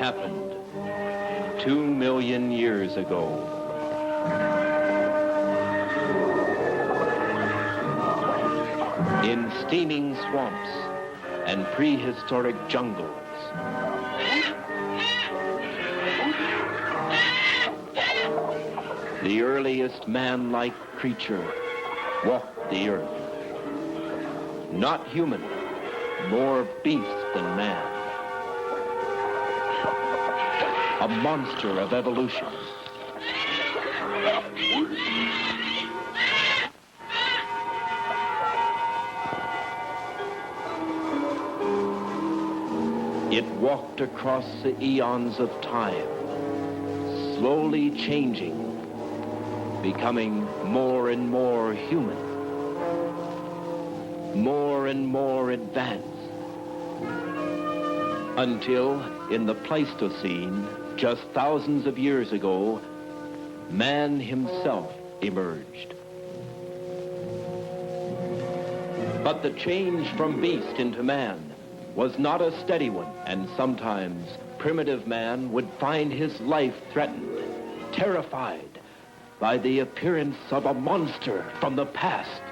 happened 2 million years ago. In steaming swamps and prehistoric jungles, the earliest man-like creature walked the earth. Not human, more beast than man. A monster of evolution. It walked across the eons of time, slowly changing, becoming more and more human, more and more advanced, until in the Pleistocene, just thousands of years ago, man himself emerged. But the change from beast into man was not a steady one, and sometimes primitive man would find his life threatened, terrified by the appearance of a monster from the past.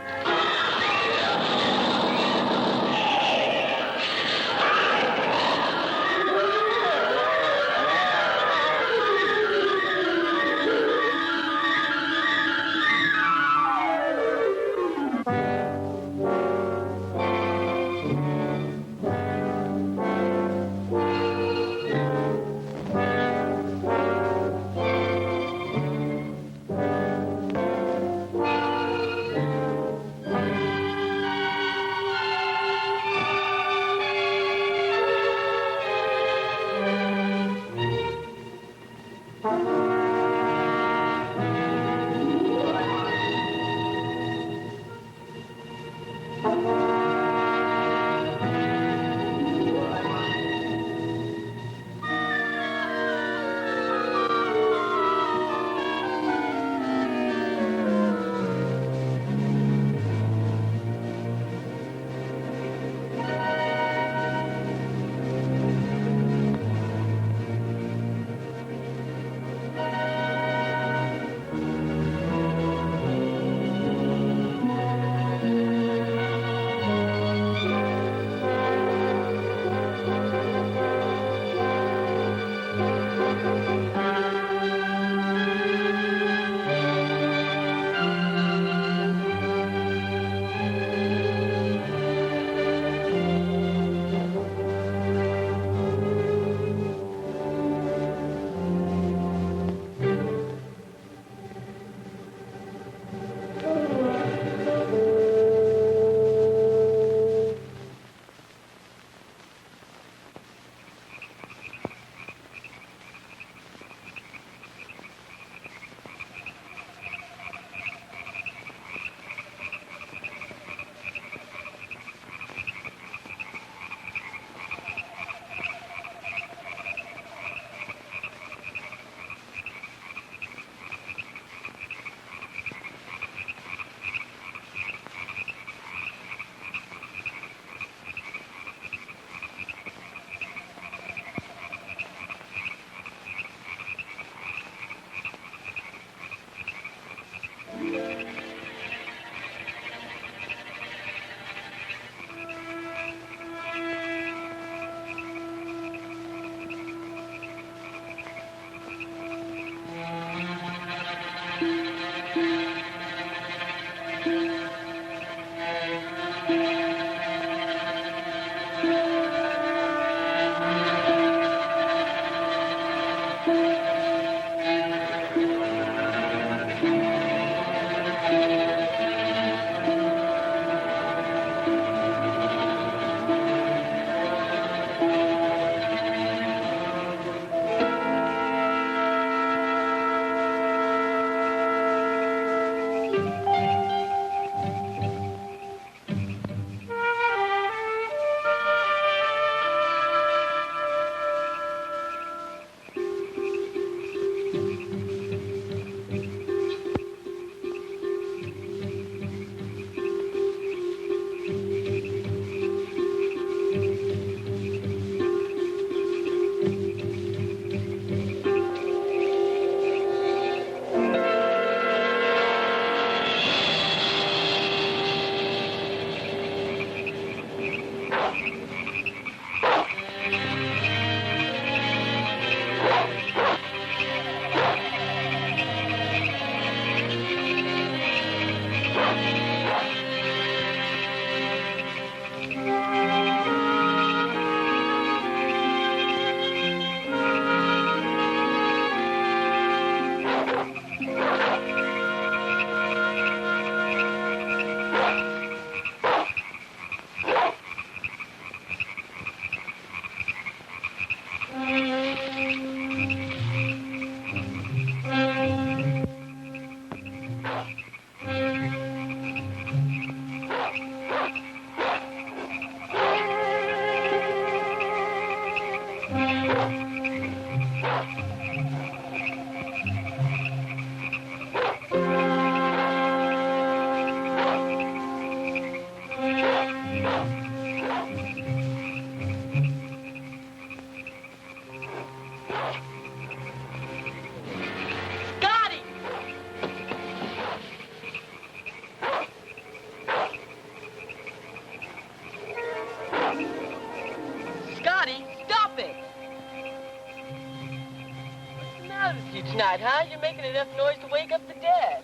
Tonight, huh? You're making enough noise to wake up the dead.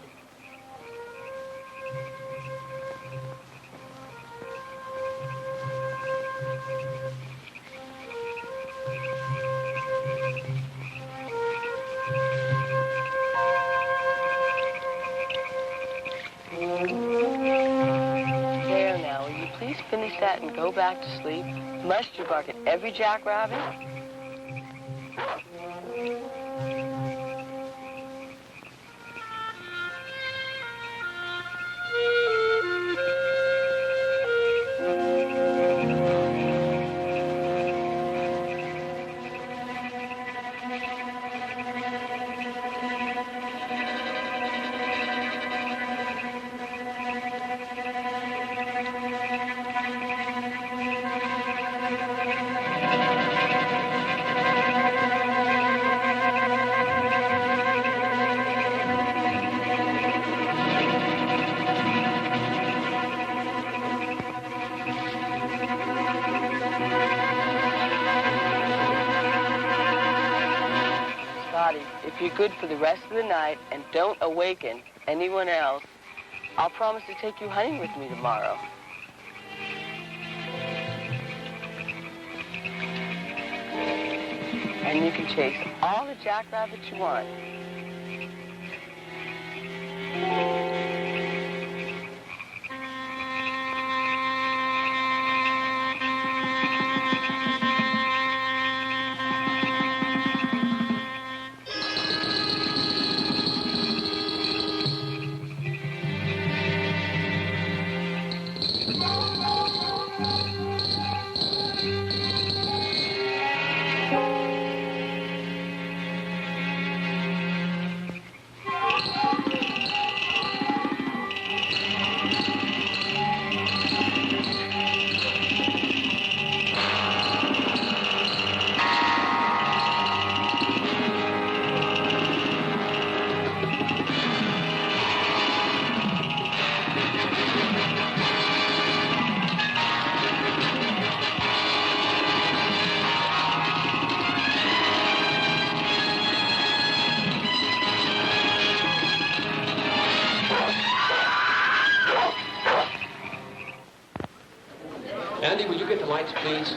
There now, will you please finish that and go back to sleep? Must you bark at every jackrabbit? If you're good for the rest of the night and don't awaken anyone else, I'll promise to take you hunting with me tomorrow. And you can chase all the jackrabbits you want. Andy, would you get the lights, please?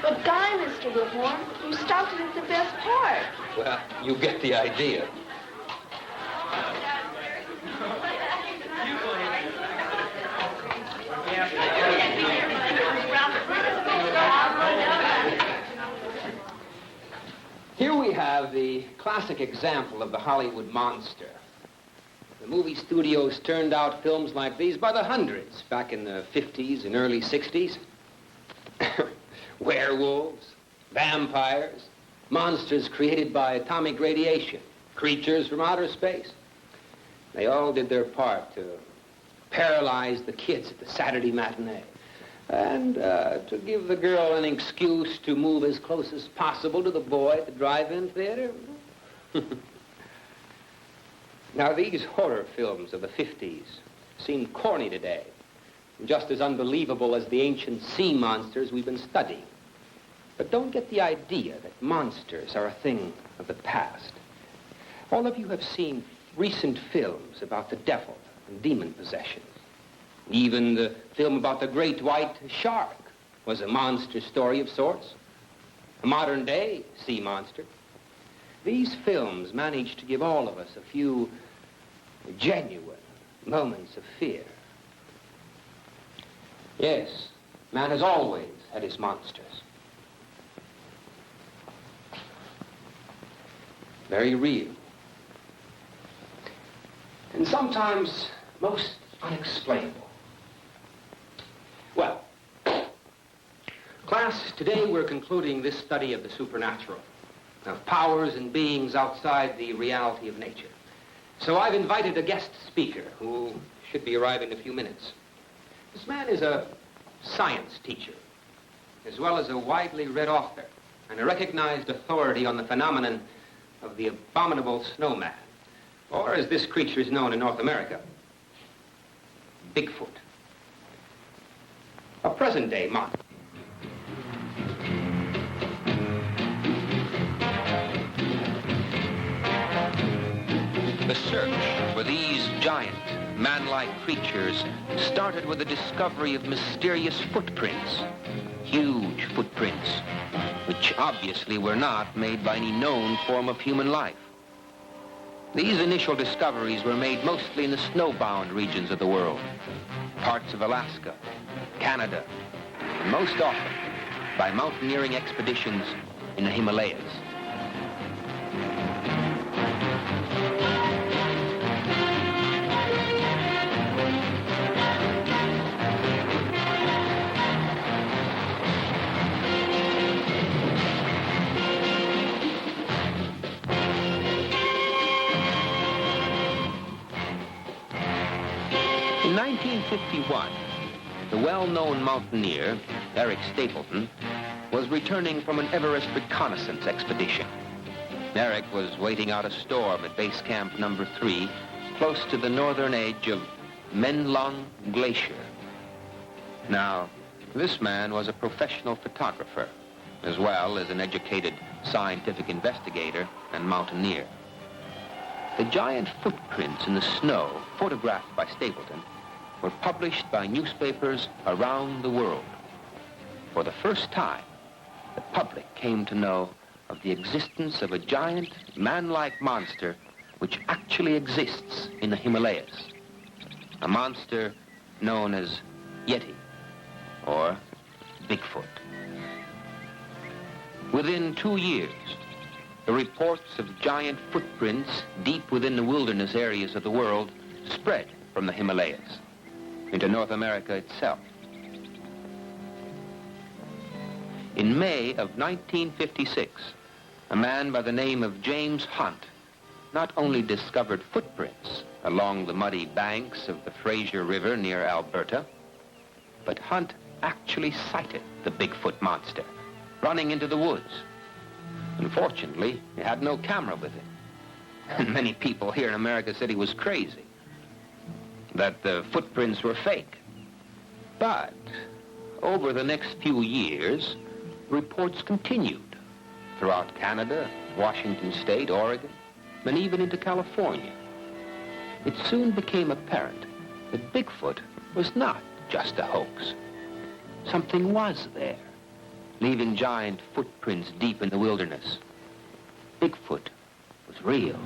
But Guy, Mr. Wilhorn, you stopped it at the best part. Well, you get the idea. Here we have the classic example of the Hollywood monster. The movie studios turned out films like these by the hundreds back in the 50s and early 60s. Werewolves, vampires, monsters created by atomic radiation, creatures from outer space. They all did their part to paralyze the kids at the Saturday matinee and to give the girl an excuse to move as close as possible to the boy at the drive-in theater. Now, these horror films of the 50s seem corny today, just as unbelievable as the ancient sea monsters we've been studying. But don't get the idea that monsters are a thing of the past. All of you have seen recent films about the devil and demon possessions. Even the film about the great white shark was a monster story of sorts, a modern-day sea monster. These films managed to give all of us a few genuine moments of fear. Yes, man has always had his monsters. Very real. And sometimes most unexplainable. Well, class, today we're concluding this study of the supernatural, of powers and beings outside the reality of nature. So I've invited a guest speaker who should be arriving in a few minutes. This man is a science teacher, as well as a widely read author and a recognized authority on the phenomenon of the abominable snowman, or as this creature is known in North America, Bigfoot. A present-day monster. The search for these giant, man-like creatures started with the discovery of mysterious footprints, huge footprints, which obviously were not made by any known form of human life. These initial discoveries were made mostly in the snowbound regions of the world, parts of Alaska, Canada, and most often by mountaineering expeditions in the Himalayas. In 1951, the well-known mountaineer, Eric Stapleton, was returning from an Everest reconnaissance expedition. Eric was waiting out a storm at base camp number 3, close to the northern edge of Menlong Glacier. Now, this man was a professional photographer, as well as an educated scientific investigator and mountaineer. The giant footprints in the snow, photographed by Stapleton, were published by newspapers around the world. For the first time, the public came to know of the existence of a giant, man-like monster which actually exists in the Himalayas. A monster known as Yeti, or Bigfoot. Within 2 years, the reports of giant footprints deep within the wilderness areas of the world spread from the Himalayas into North America itself. In May of 1956, a man by the name of James Hunt not only discovered footprints along the muddy banks of the Fraser River near Alberta, but Hunt actually sighted the Bigfoot monster running into the woods. Unfortunately, he had no camera with him. And many people here in America said he was crazy, that the footprints were fake. But over the next few years, reports continued throughout Canada, Washington State, Oregon, and even into California. It soon became apparent that Bigfoot was not just a hoax. Something was there, leaving giant footprints deep in the wilderness. Bigfoot was real.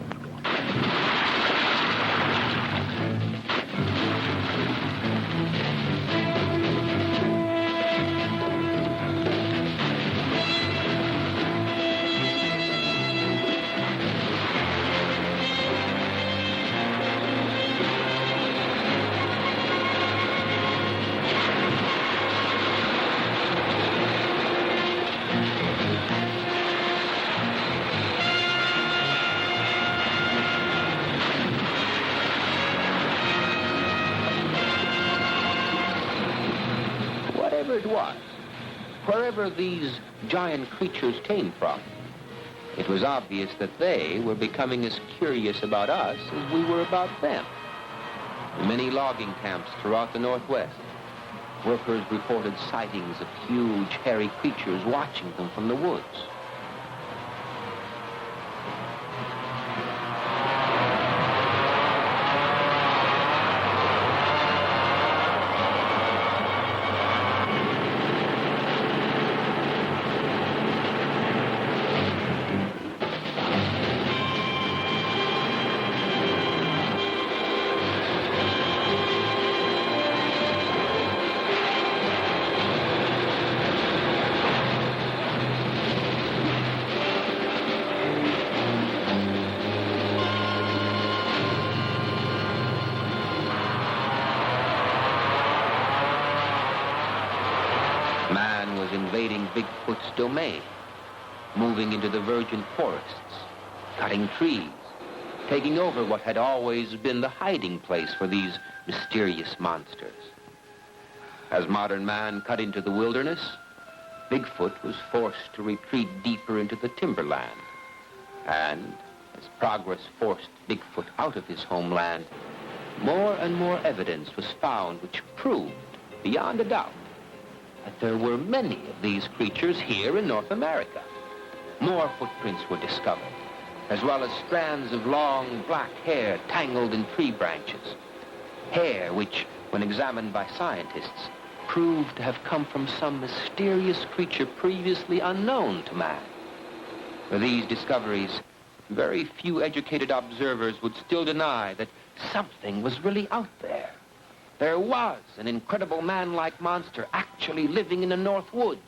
It was, wherever these giant creatures came from, it was obvious that they were becoming as curious about us as we were about them. In many logging camps throughout the Northwest, workers reported sightings of huge, hairy creatures watching them from the woods. Man was invading Bigfoot's domain, moving into the virgin forests, cutting trees, taking over what had always been the hiding place for these mysterious monsters. As modern man cut into the wilderness, Bigfoot was forced to retreat deeper into the timberland. And as progress forced Bigfoot out of his homeland, more and more evidence was found which proved, beyond a doubt, that there were many of these creatures here in North America. More footprints were discovered, as well as strands of long black hair tangled in tree branches. Hair which, when examined by scientists, proved to have come from some mysterious creature previously unknown to man. For these discoveries, very few educated observers would still deny that something was really out there. There was an incredible man-like monster actually living in the North Woods.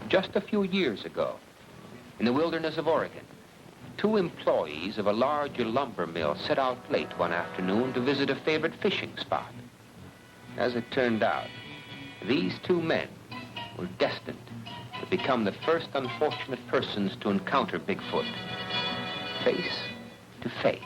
Just a few years ago, in the wilderness of Oregon, 2 employees of a large lumber mill set out late one afternoon to visit a favorite fishing spot. As it turned out, these 2 men were destined to become the first unfortunate persons to encounter Bigfoot, face to face.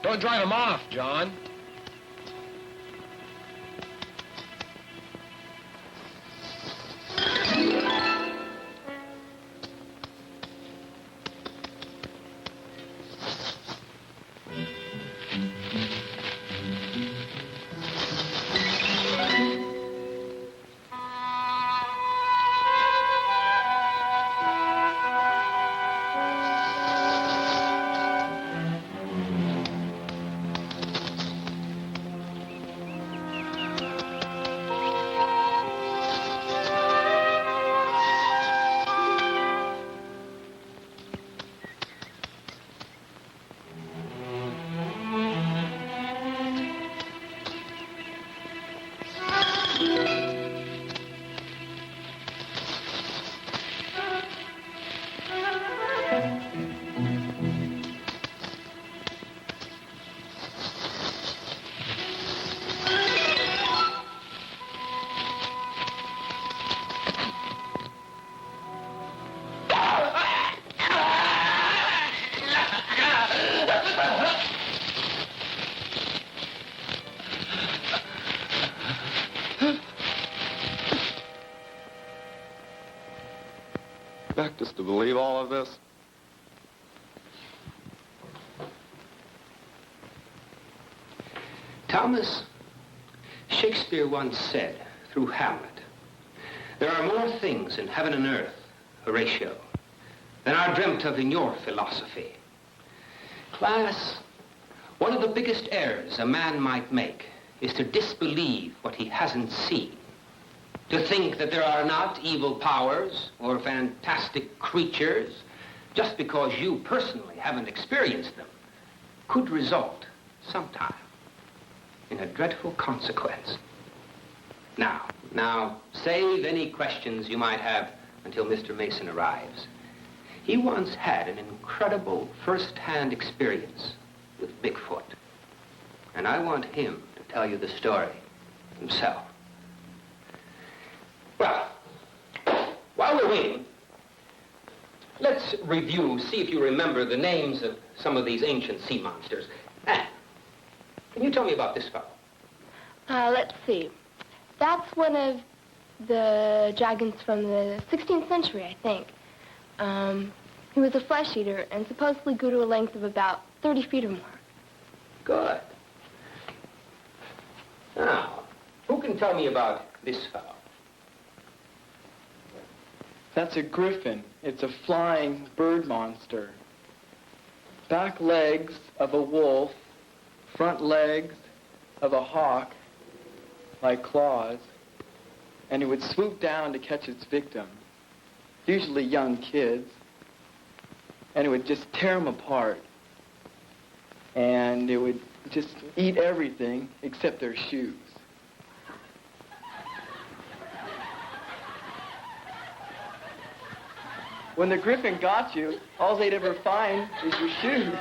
Go and drive him off, John. Expect us to believe all of this? Thomas, Shakespeare once said, through Hamlet, there are more things in heaven and earth, Horatio, than are dreamt of in your philosophy. Class, one of the biggest errors a man might make is to disbelieve what he hasn't seen. To think that there are not evil powers or fantastic creatures just because you personally haven't experienced them could result sometime in a dreadful consequence. Now, save any questions you might have until Mr. Mason arrives. He once had an incredible first-hand experience with Bigfoot, and I want him to tell you the story himself. Well, while we're waiting, let's review, see if you remember the names of some of these ancient sea monsters. Anne, can you tell me about this fellow? Let's see. That's one of the dragons from the 16th century, I think. He was a flesh eater and supposedly grew to a length of about 30 feet or more. Good. Now, who can tell me about this fellow? That's a griffin. It's a flying bird monster. Back legs of a wolf, front legs of a hawk, like claws, and it would swoop down to catch its victim, usually young kids, and it would just tear them apart. And it would just eat everything except their shoes. When the griffin got you, all they'd ever find is your shoes.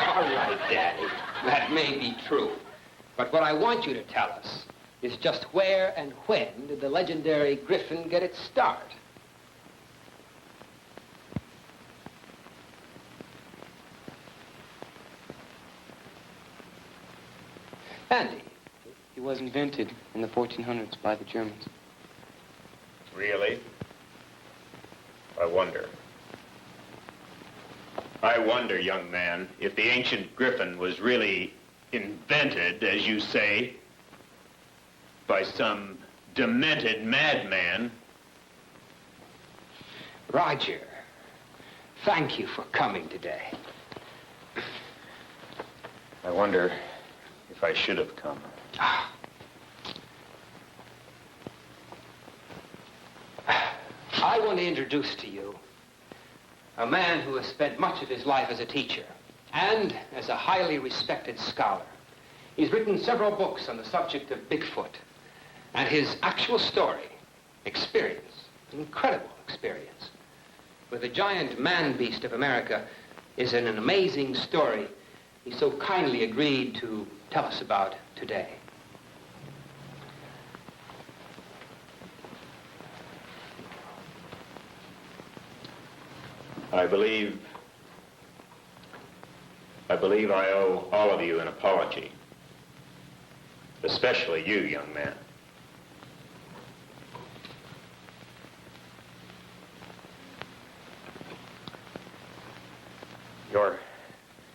All right, Daddy. That may be true. But what I want you to tell us is just where and when did the legendary griffin get its start? Andy. He was invented in the 1400s by the Germans. Really? I wonder. I wonder, young man, if the ancient griffin was really invented, as you say, by some demented madman. Roger, thank you for coming today. I wonder if I should have come. I want to introduce to you a man who has spent much of his life as a teacher and as a highly respected scholar. He's written several books on the subject of Bigfoot, and his actual story, experience, incredible experience, with the giant man-beast of America is an amazing story he so kindly agreed to tell us about today. I believe I owe all of you an apology. Especially you, young man. Your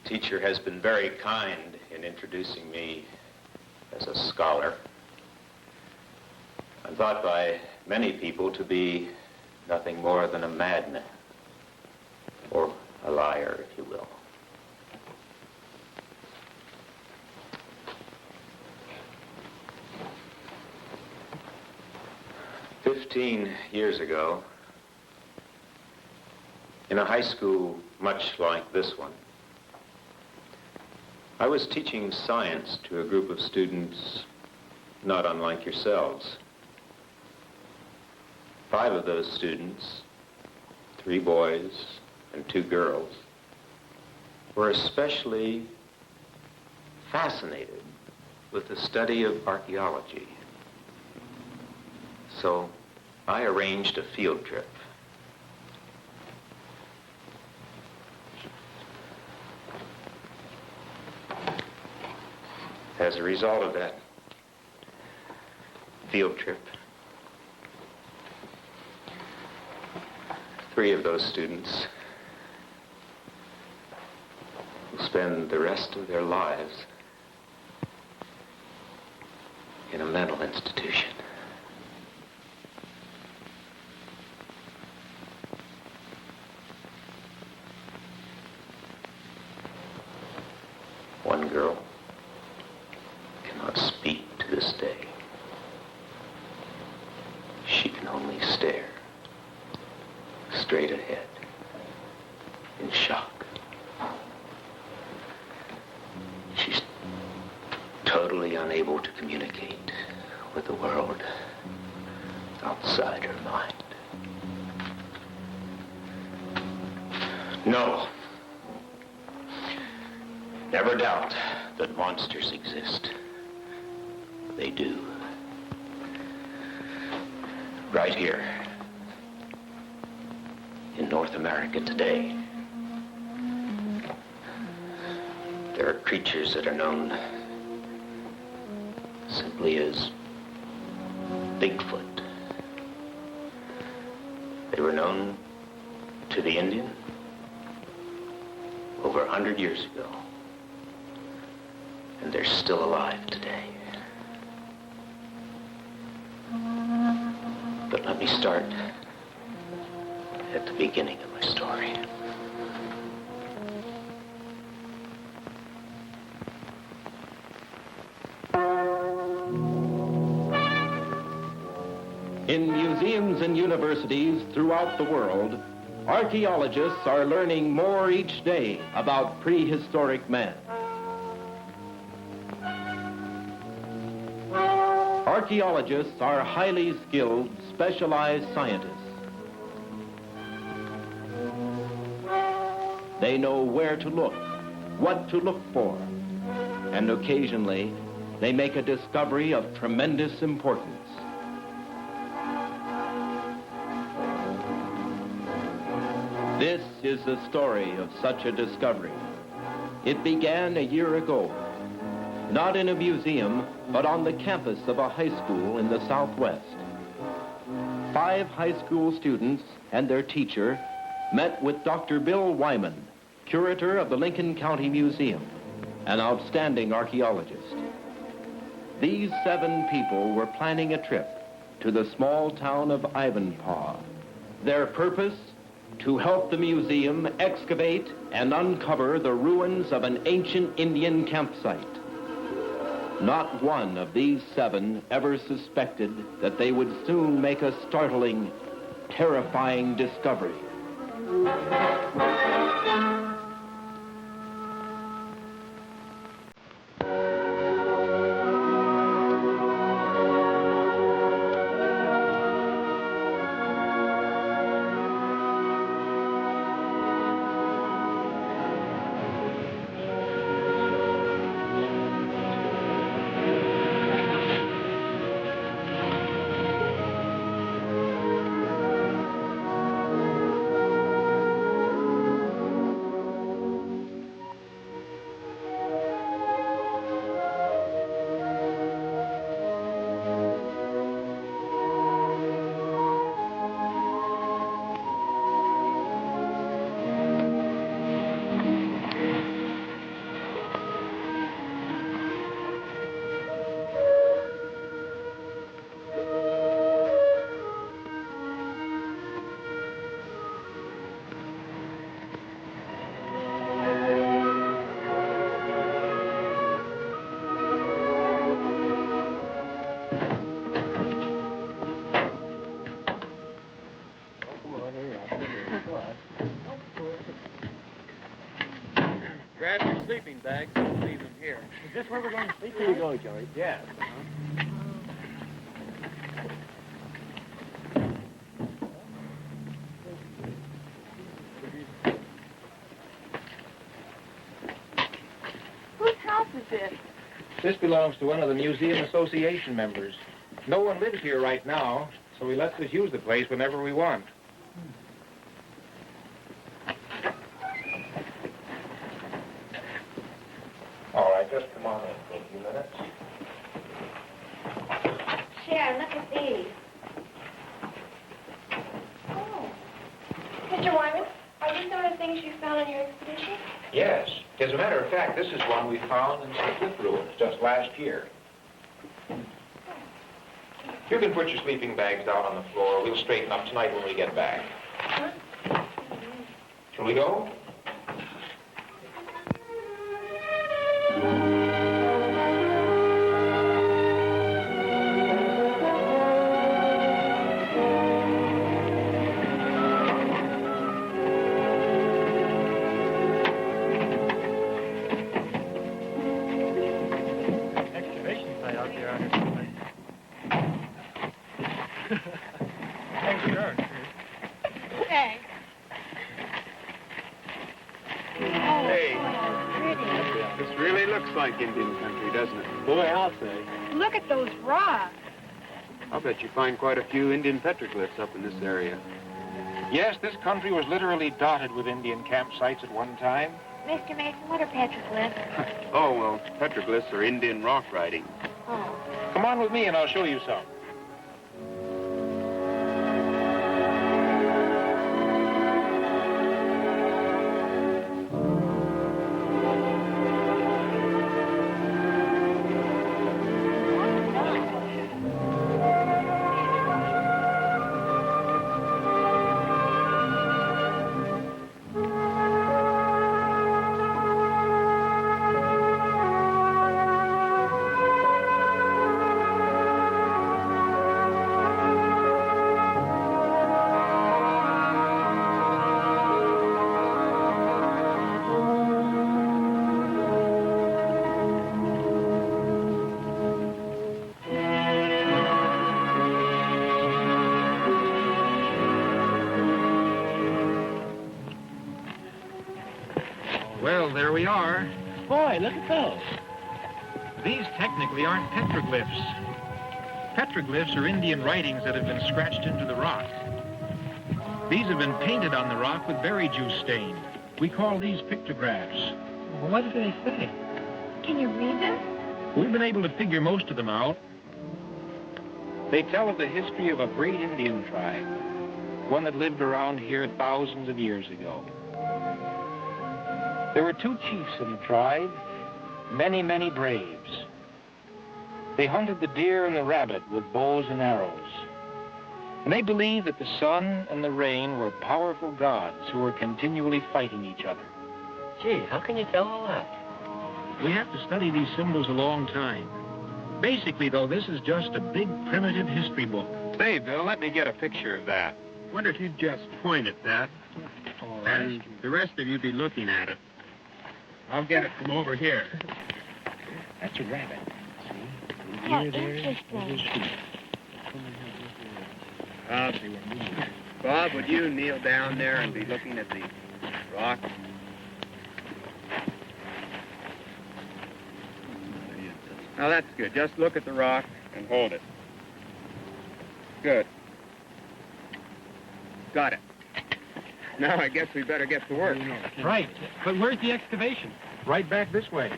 teacher has been very kind in introducing me as a scholar. I'm thought by many people to be nothing more than a madman, or a liar, if you will. "15 years ago, in a high school much like this one, I was teaching science to a group of students not unlike yourselves. 5 of those students, 3 boys and 2 girls, were especially fascinated with the study of archaeology. So I arranged a field trip. As a result of that field trip, 3 of those students will spend the rest of their lives in a mental institution. One girl cannot speak to this day. She can only stare straight ahead in shock. She's totally unable to communicate with the world outside her mind. No. Never doubt that monsters exist. They do. Right here in North America today, there are creatures that are known simply as Bigfoot. They were known to the Indian over 100 years ago, and they're still alive today. But let me start at the beginning of my story. In museums and universities throughout the world, archaeologists are learning more each day about prehistoric man. Archaeologists are highly skilled, specialized scientists. They know where to look, what to look for, and occasionally they make a discovery of tremendous importance. This is the story of such a discovery. It began a year ago, not in a museum, but on the campus of a high school in the Southwest. 5 high school students and their teacher met with Dr. Bill Wyman, curator of the Lincoln County Museum, an outstanding archaeologist. These 7 people were planning a trip to the small town of Ivanpah. Their purpose? To help the museum excavate and uncover the ruins of an ancient Indian campsite. Not one of these 7 ever suspected that they would soon make a startling, terrifying discovery. Grab your sleeping bags and leave them here. Is this where we're going to sleep? Here we go, Joey. Yes. Whose house is this? This belongs to one of the Museum Association members. No one lives here right now, so he lets us use the place whenever we want. All right, just come on in for a few minutes. Sharon, look at these. Oh. Mr. Wyman, are these some of the things you found on your expedition? Yes. As a matter of fact, this is one we found in some cliff ruins just last year. You can put your sleeping bags down on the floor. We'll straighten up tonight when we get back. Huh? Shall we go? Excavation site out there on this place. Thanks, sure. Hey. Hey, this really looks like Indian country, doesn't it? Boy, I'll say. Look at those rocks. I'll bet you find quite a few Indian petroglyphs up in this area. Yes, this country was literally dotted with Indian campsites at one time. Mr. Mason, what are petroglyphs? Oh, well, petroglyphs are Indian rock writing. Oh. Come on with me and I'll show you some. Well, there we are. Boy, look at those. These technically aren't petroglyphs. Petroglyphs are Indian writings that have been scratched into the rock. These have been painted on the rock with berry juice stain. We call these pictographs. What do they say? Can you read them? We've been able to figure most of them out. They tell of the history of a great Indian tribe, one that lived around here thousands of years ago. There were two chiefs in the tribe, many, many braves. They hunted the deer and the rabbit with bows and arrows. And they believed that the sun and the rain were powerful gods who were continually fighting each other. Gee, how can you tell all that? We have to study these symbols a long time. Basically, though, this is just a big primitive history book. Say, Bill, let me get a picture of that. Wonder if you'd just point at that. All right. And the rest of you be looking at it. I'll get it from over here. That's a rabbit. See? How interesting. I'll see what moves. Bob, would you kneel down there and be looking at the rock? Now, that's good. Just look at the rock and hold it. Good. Got it. Now, I guess we better get to work. Right. But where's the excavation? Right back this way.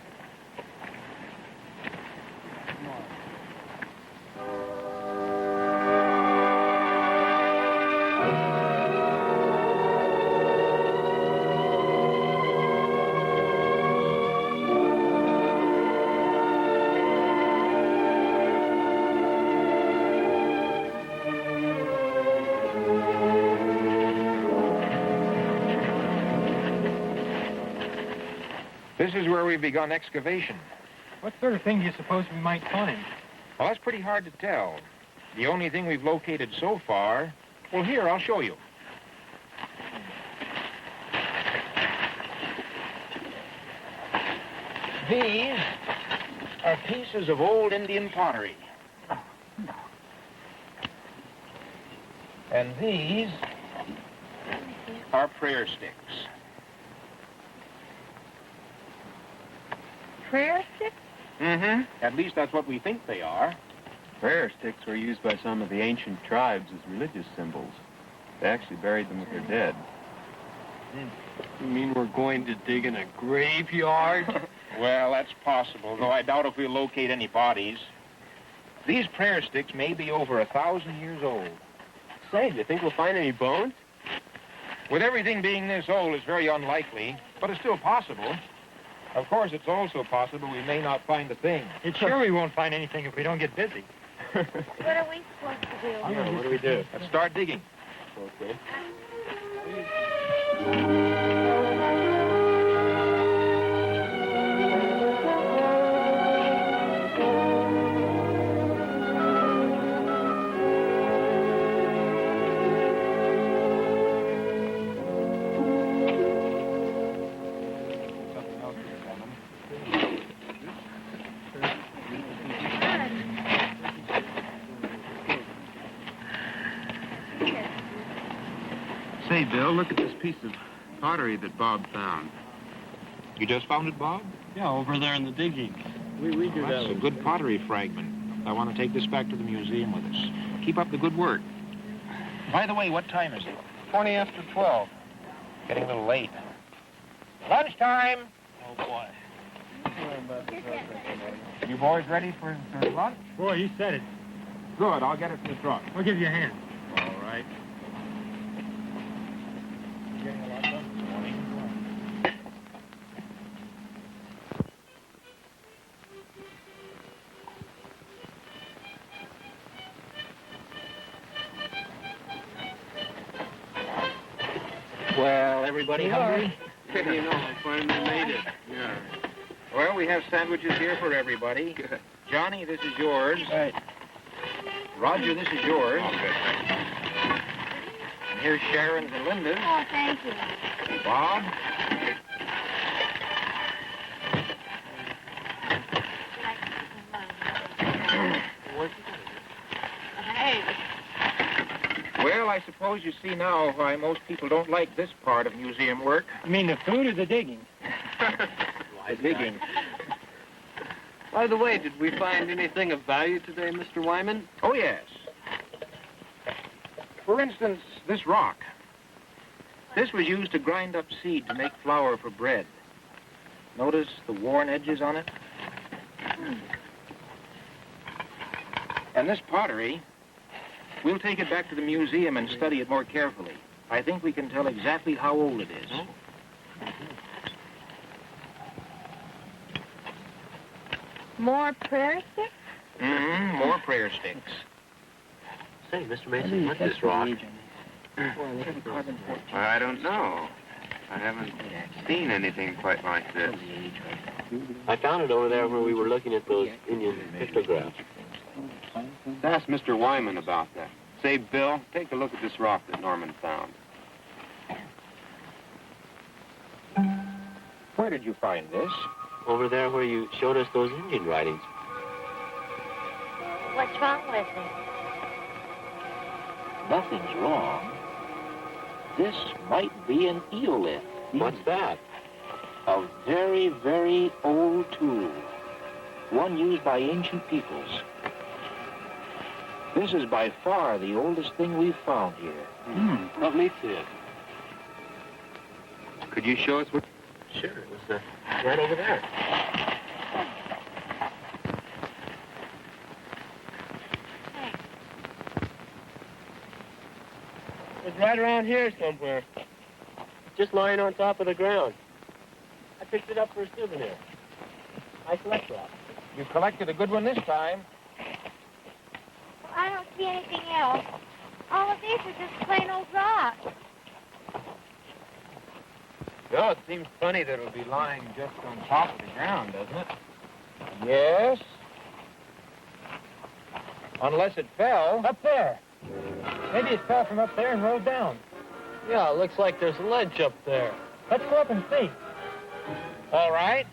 This is where we've begun excavation. What sort of thing do you suppose we might find? Well, that's pretty hard to tell. The only thing we've located so far... Well, here, I'll show you. These are pieces of old Indian pottery. And these are prayer sticks. Prayer sticks? Mm-hmm. At least that's what we think they are. Prayer sticks were used by some of the ancient tribes as religious symbols. They actually buried them with their dead. You mean we're going to dig in a graveyard? Well, that's possible, though I doubt if we'll locate any bodies. These prayer sticks may be over 1,000 years old. Say, do you think we'll find any bones? With everything being this old, it's very unlikely, but it's still possible. Of course, it's also possible we may not find a thing. It's sure we won't find anything if we don't get busy. What are we supposed to do? Yeah, what do we do? Let's start digging. Okay. Say, Bill, look at this piece of pottery that Bob found. You just found it, Bob? Yeah, over there in the digging. We do Well, that. that's a good pottery fragment. I want to take this back to the museum with us. Keep up the good work. By the way, what time is it? 20 after 12. Getting a little late. Lunchtime! Oh, boy. You boys ready for lunch? Boy, you said it. Good, I'll get it in the truck. We'll give you a hand. All right. Getting a lot done this morning. Well, everybody hungry? You know, I finally made it. Yeah. Well, we have sandwiches here for everybody. Good. Johnny, this is yours. Right. Roger, this is yours. All good. And here's Sharon's and Linda's. Oh, thank you. Bob. Hey. Well, I suppose you see now why most people don't like this part of museum work. You mean the food or the digging? The digging. By the way, did we find anything of value today, Mr. Wyman? Oh, yes. For instance, this rock. This was used to grind up seed to make flour for bread. Notice the worn edges on it? And this pottery, we'll take it back to the museum and study it more carefully. I think we can tell exactly how old it is. More prayer sticks? Mm-hmm, more prayer sticks. Say, Mr. Mason, what's this rock? I don't know. I haven't seen anything quite like this. I found it over there where we were looking at those Indian pictographs. Ask Mr. Wyman about that. Say, Bill, take a look at this rock that Norman found. Where did you find this? Over there where you showed us those Indian writings. What's wrong with it? Nothing's wrong. This might be an eolith. What's that? A very, very old tool. One used by ancient peoples. This is by far the oldest thing we've found here. Let me see it. Could you show us what... Sure, it was right over there. It's right around here somewhere. Just lying on top of the ground. I picked it up for a souvenir. I collect rocks. You collected a good one this time. Well, I don't see anything else. All of these are just plain old rocks. Well, it seems funny that it'll be lying just on top of the ground, doesn't it? Yes. Unless it fell. Up there. Maybe it fell from up there and rolled down. Yeah, it looks like there's a ledge up there. Let's go up and see. All right.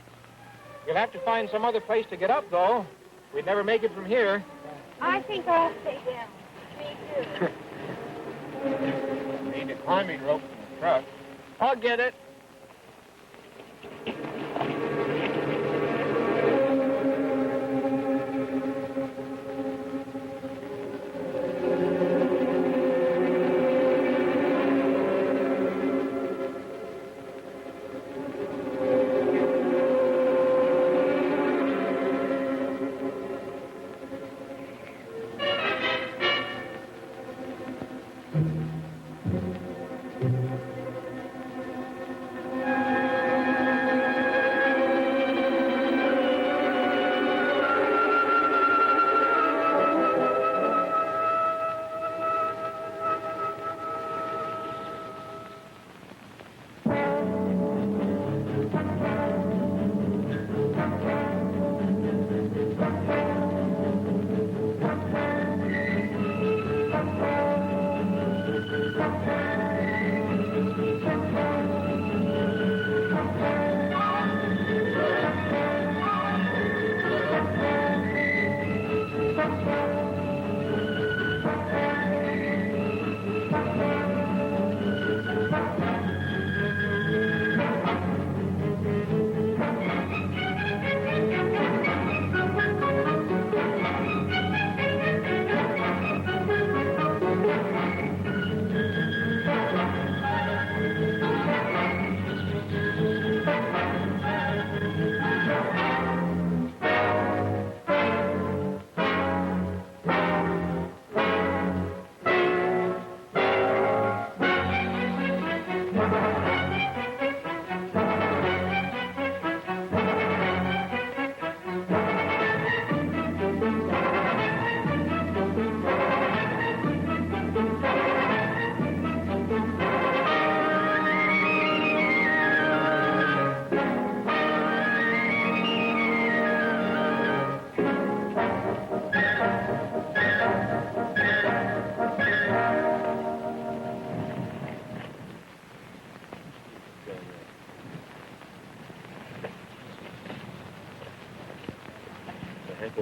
You'll have to find some other place to get up, though. We'd never make it from here. I think I'll stay down. Me too. Need a climbing rope in the truck. I'll get it.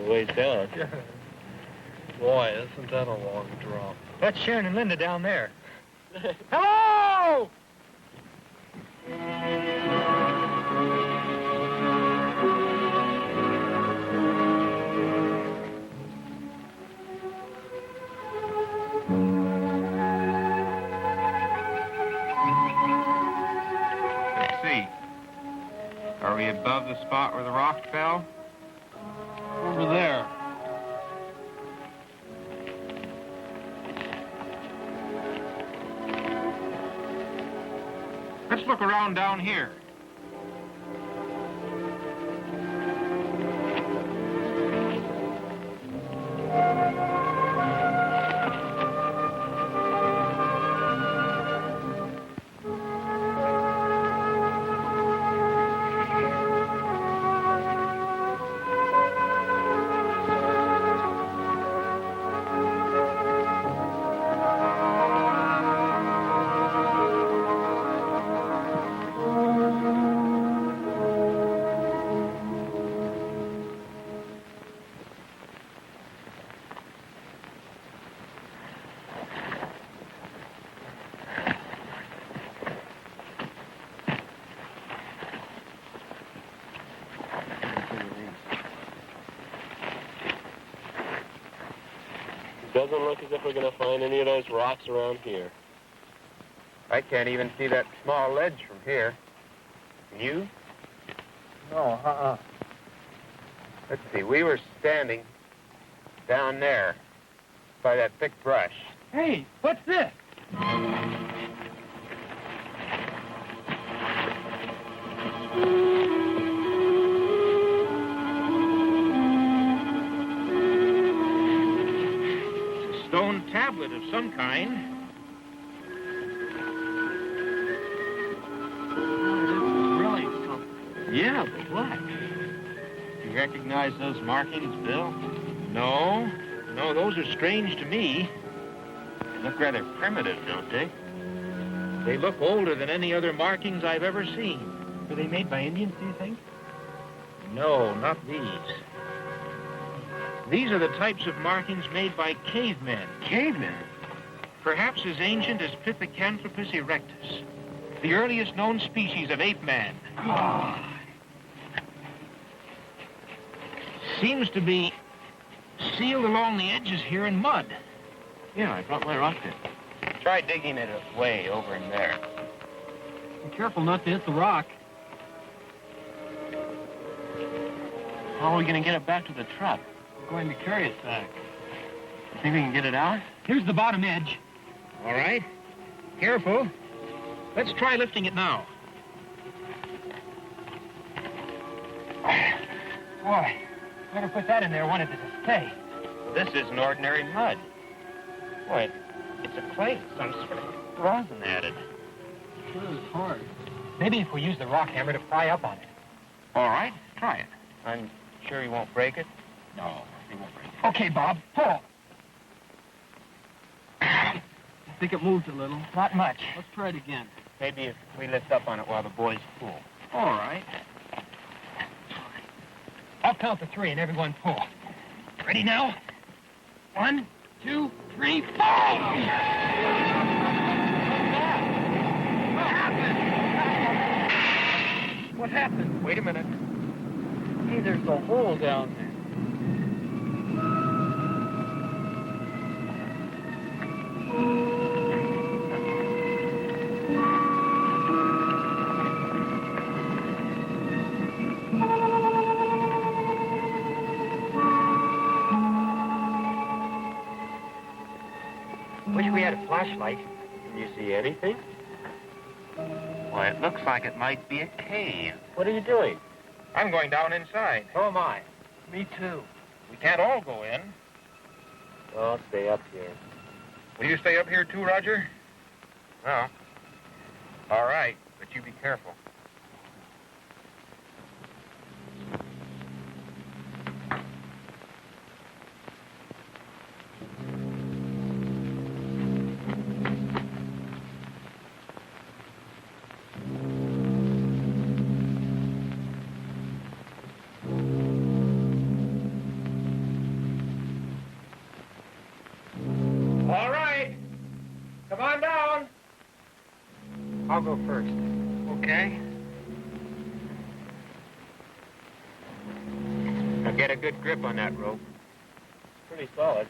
Way down. Boy, isn't that a long drop. That's Sharon and Linda down there. Hello! Let's see. Are we above the spot where the rocks fell? Over there. Let's look around down here. Doesn't look as if we're going to find any of those rocks around here. I can't even see that small ledge from here. You? No, Let's see, we were standing down there by that thick brush. Hey, what's this? Stone tablet of some kind. Really something. Yeah, but what? You recognize those markings, Bill? No, those are strange to me. They look rather primitive, don't they? They look older than any other markings I've ever seen. Were they made by Indians, do you think? No, not these. These are the types of markings made by cavemen. Cavemen? Perhaps as ancient as Pithecanthropus erectus, the earliest known species of ape man. Seems to be sealed along the edges here in mud. Yeah, I brought my rock pick. Try digging it away over in there. Be careful not to hit the rock. How are we going to get it back to the truck? We're going to carry it back. You think we can get it out? Here's the bottom edge. All right. Careful. Let's try lifting it now. Boy, whoever put that in there wanted it to stay. This isn't ordinary mud. Boy, it's a clay, some sort of rosin added. Sure is hard. Maybe if we use the rock hammer to pry up on it. All right, try it. I'm sure you won't break it? No, he won't break it. Okay, Bob, pull. I think it moved a little. Not much. Let's try it again. Maybe if we lift up on it while the boys pull. All right. I'll count to 3 and everyone pull. Ready now? 1, 2, 3, 4! What happened? Wait a minute. Hey, there's a hole down there. Wish we had a flashlight. Can you see anything? Why, it looks like it might be a cave. What are you doing? I'm going down inside. So am I. Me too. We can't all go in. I'll stay up here. Will you stay up here too, Roger? Well, all right, but you be careful. All right. Come on down. I'll go first. Okay. Now get a good grip on that rope. Pretty solid.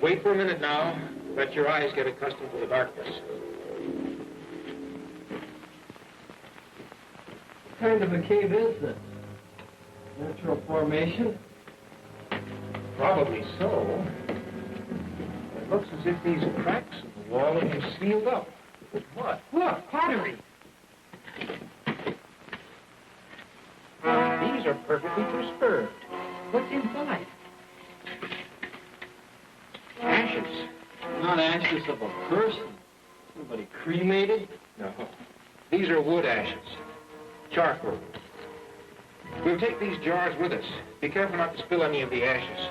Wait for a minute now. Let your eyes get accustomed to the darkness. What kind of a cave is this? Natural formation? Probably so. It looks as if these cracks in the wall have been sealed up. With what? Look, pottery. These are perfectly preserved. What's inside? Ashes. Not ashes of a person. Somebody cremated? No. These are wood ashes. Charcoal. We'll take these jars with us. Be careful not to spill any of the ashes.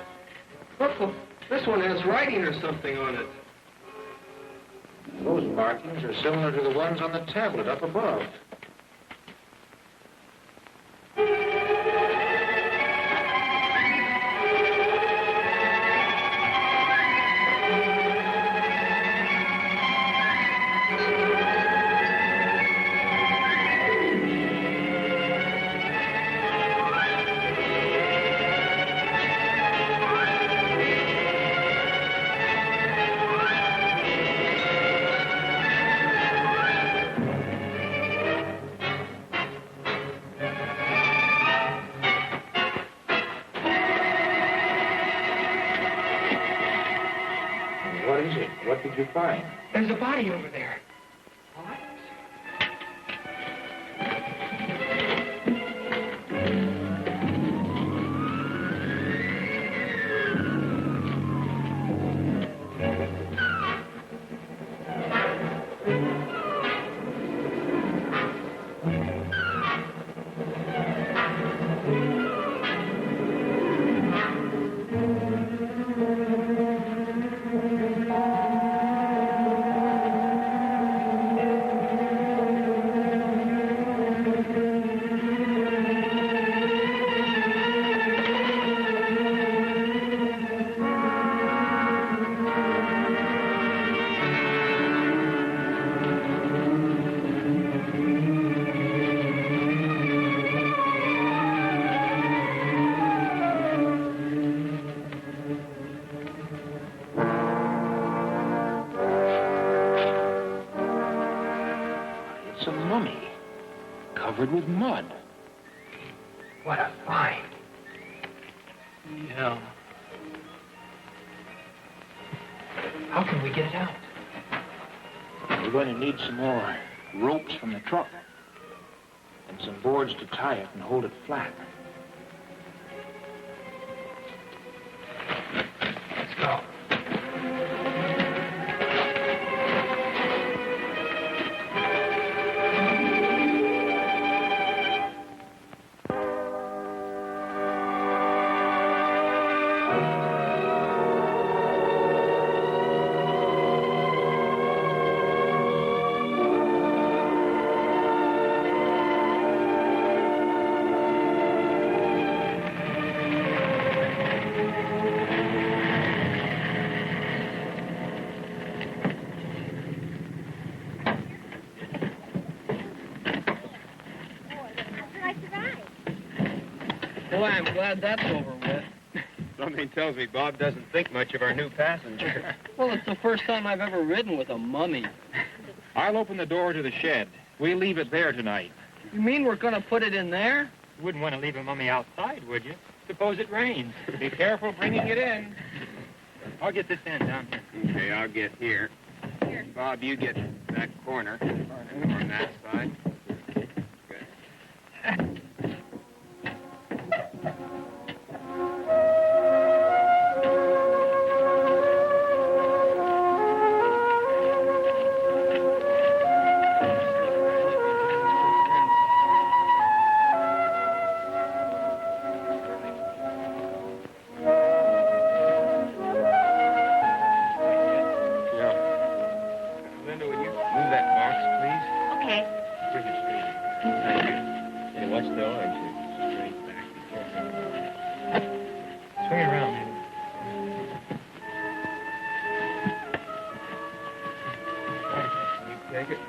Look, this one has writing or something on it. Those markings are similar to the ones on the tablet up above. did you find? There's a body over there. What? It's a mummy, covered with mud. What a find. Yeah. How can we get it out? We're going to need some more ropes from the truck and some boards to tie it and hold it flat. Let's go. Boy, I'm glad that's over with. Something tells me Bob doesn't think much of our new passenger. Well, it's the first time I've ever ridden with a mummy. I'll open the door to the shed. We'll leave it there tonight. You mean we're going to put it in there? You wouldn't want to leave a mummy outside, would you? Suppose it rains. Be careful bringing it in. I'll get this end down here. Okay, I'll get here. Bob, you get that corner on that side.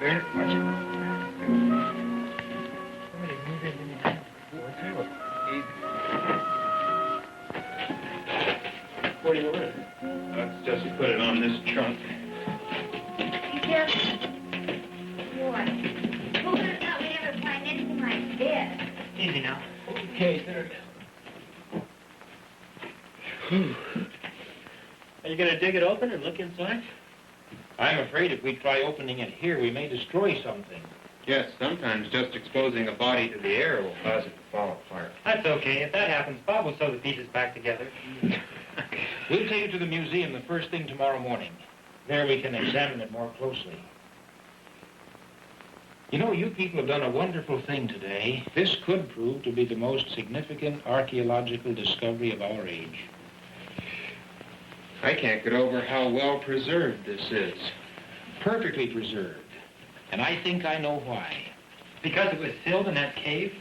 Good. What do you want? Let's just put it on this trunk. You just... Boy, who would have thought we'd ever find anything like this? Easy now. Okay, sit her down. Are you going to dig it open and look inside? I'm afraid if we try opening it here, we may destroy something. Yes, sometimes just exposing a body to the air will cause it to fall apart. That's okay. If that happens, Bob will sew the pieces back together. We'll take it to the museum the first thing tomorrow morning. There we can examine it more closely. You know, you people have done a wonderful thing today. This could prove to be the most significant archaeological discovery of our age. I can't get over how well preserved this is. Perfectly preserved. And I think I know why. Because it was sealed in that cave?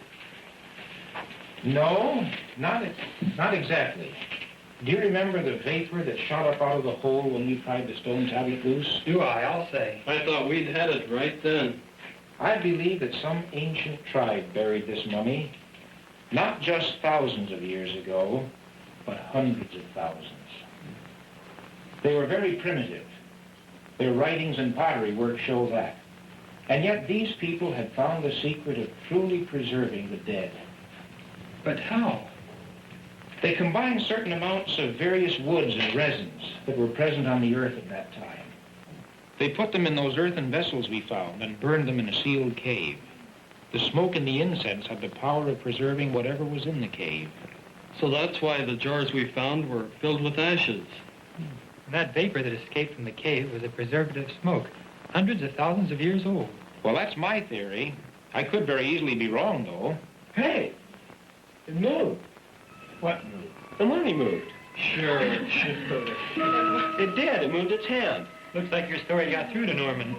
No, not exactly. Do you remember the vapor that shot up out of the hole when we pried the stone tablet loose? Do I? I'll say. I thought we'd had it right then. I believe that some ancient tribe buried this mummy, not just thousands of years ago, but hundreds of thousands. They were very primitive. Their writings and pottery work show that. And yet these people had found the secret of truly preserving the dead. But how? They combined certain amounts of various woods and resins that were present on the earth at that time. They put them in those earthen vessels we found and burned them in a sealed cave. The smoke and the incense had the power of preserving whatever was in the cave. So that's why the jars we found were filled with ashes. And that vapor that escaped from the cave was a preservative smoke, hundreds of thousands of years old. Well, that's my theory. I could very easily be wrong, though. Hey, it moved. What moved? The money moved. Sure. It did. It moved its hand. Looks like your story got through to Norman.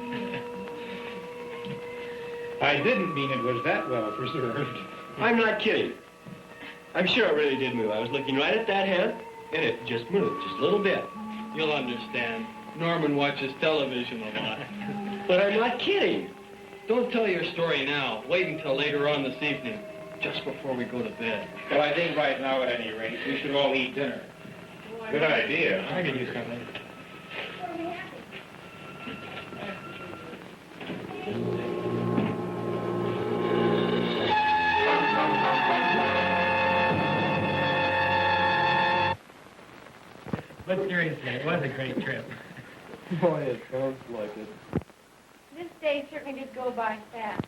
I didn't mean it was that well preserved. I'm not kidding. I'm sure it really did move. I was looking right at that hand, and it just moved, just a little bit. You'll understand. Norman watches television a lot. But I'm not kidding. Don't tell your story now. Wait until later on this evening, just before we go to bed. Well, I think right now, at any rate, we should all eat dinner. Good idea. I could use something. But seriously, it was a great trip. Boy, it sounds like it. This day certainly did go by fast.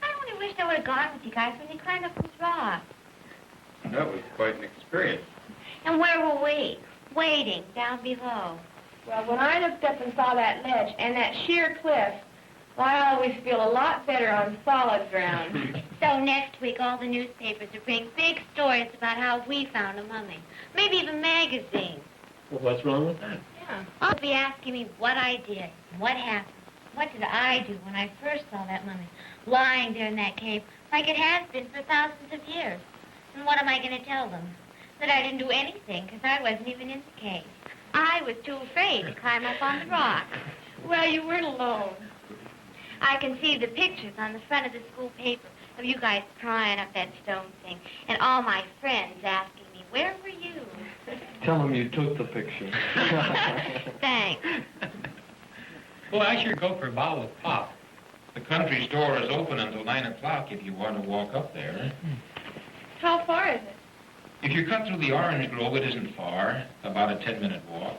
I only wished I would have gone with you guys when you climbed up those rocks. That was quite an experience. And where were we? Waiting down below. Well, when I looked up and saw that ledge and that sheer cliff, well, I always feel a lot better on solid ground. So next week, all the newspapers will bring big stories about how we found a mummy. Maybe even magazines. Well, what's wrong with that? Yeah. They'll be asking me what I did, what happened. What did I do when I first saw that mummy lying there in that cave like it has been for thousands of years? And what am I going to tell them? That I didn't do anything because I wasn't even in the cave. I was too afraid to climb up on the rock. Well, you weren't alone. I can see the pictures on the front of the school paper of you guys prying up that stone thing and all my friends asking me, where were you? Tell him you took the picture. Thanks. Well, I sure go for a bottle of pop. The country store is open until 9 o'clock if you want to walk up there. How far is it? If you cut through the orange grove, it isn't far, about a 10-minute walk.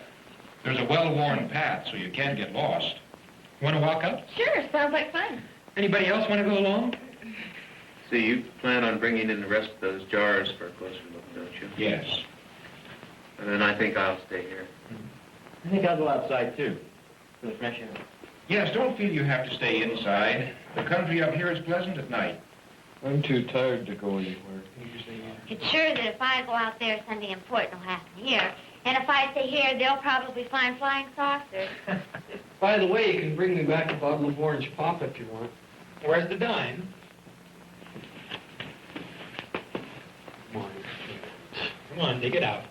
There's a well-worn path, so you can't get lost. Want to walk up? Sure, sounds like fun. Anybody else want to go along? See, you plan on bringing in the rest of those jars for a closer look, don't you? Yes. And then I think I'll stay here. I think I'll go outside, too, for the fresh air. Yes, don't feel you have to stay inside. The country up here is pleasant at night. I'm too tired to go anywhere. It's sure that if I go out there, something important will happen here. And if I stay here, they'll probably find flying saucers. By the way, you can bring me back a bottle of orange pop if you want. Where's the dime? Come on, dig it out.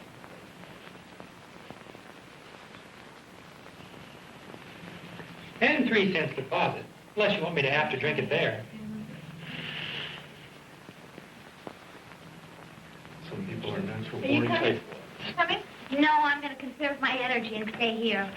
And 3 cents deposit, unless you want me to have to drink it there. Some people are natural Are you born coming? faithful. Coming? No, I'm going to conserve my energy and stay here.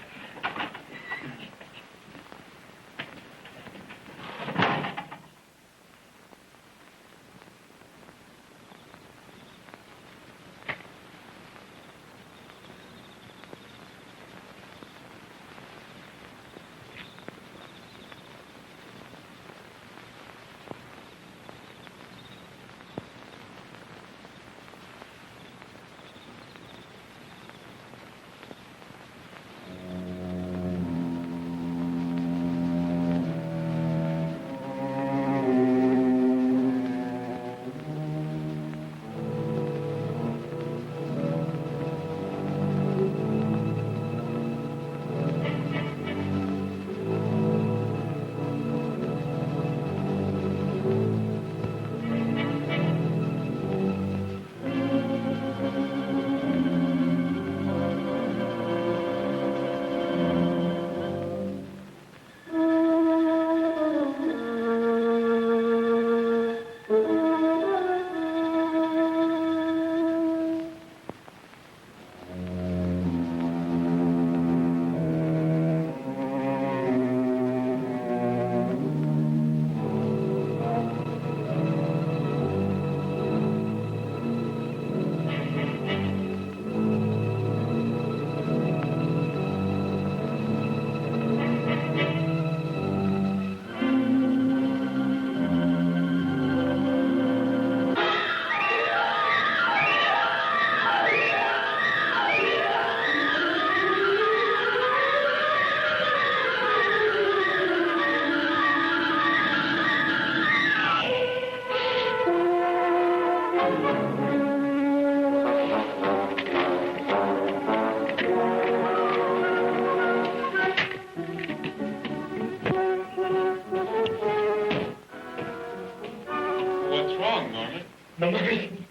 What's wrong, Norman?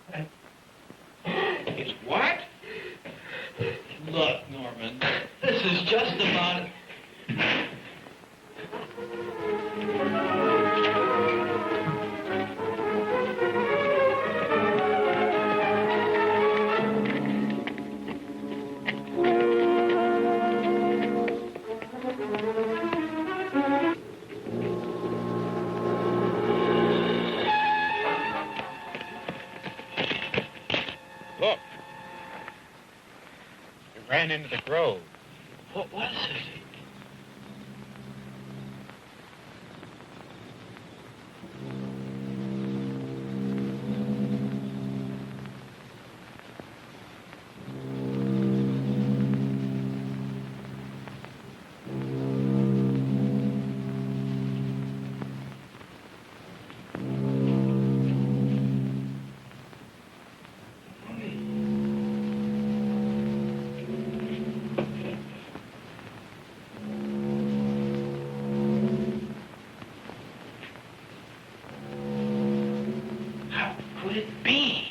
It's what? Look, Norman, this is just about... Look. It ran into the grove. What was it? Could it be?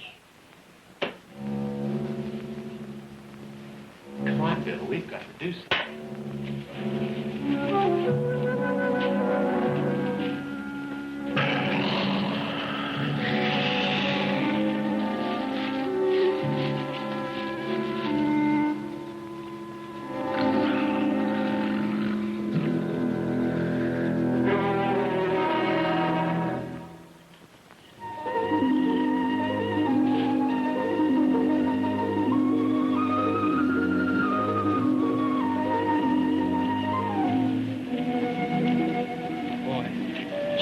Come on, Bill. We've got to do something.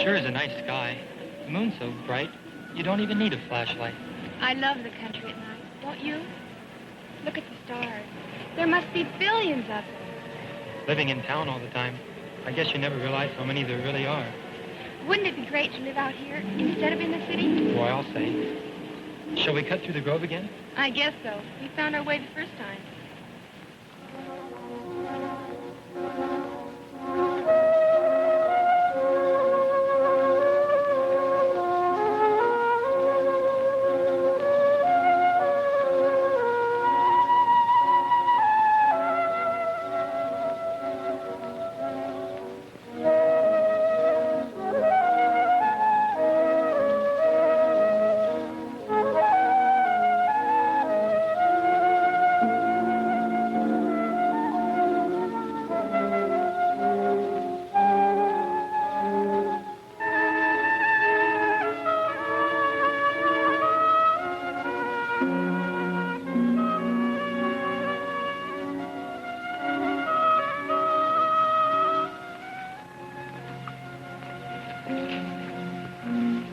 Sure is a nice sky. The moon's so bright, you don't even need a flashlight. I love the country at night, don't you? Look at the stars. There must be billions of them. Living in town all the time, I guess you never realize how many there really are. Wouldn't it be great to live out here instead of in the city? Boy, I'll say. Shall we cut through the grove again? I guess so. We found our way the first time.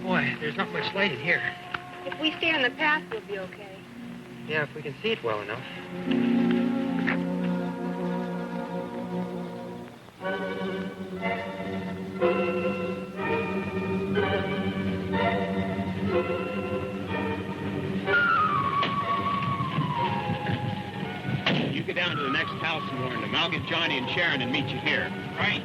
Boy, there's not much light in here. If we stay on the path, we'll be okay. Yeah, if we can see it well enough. You get down to the next house and warn them. I'll get Johnny and Sharon and meet you here. Right.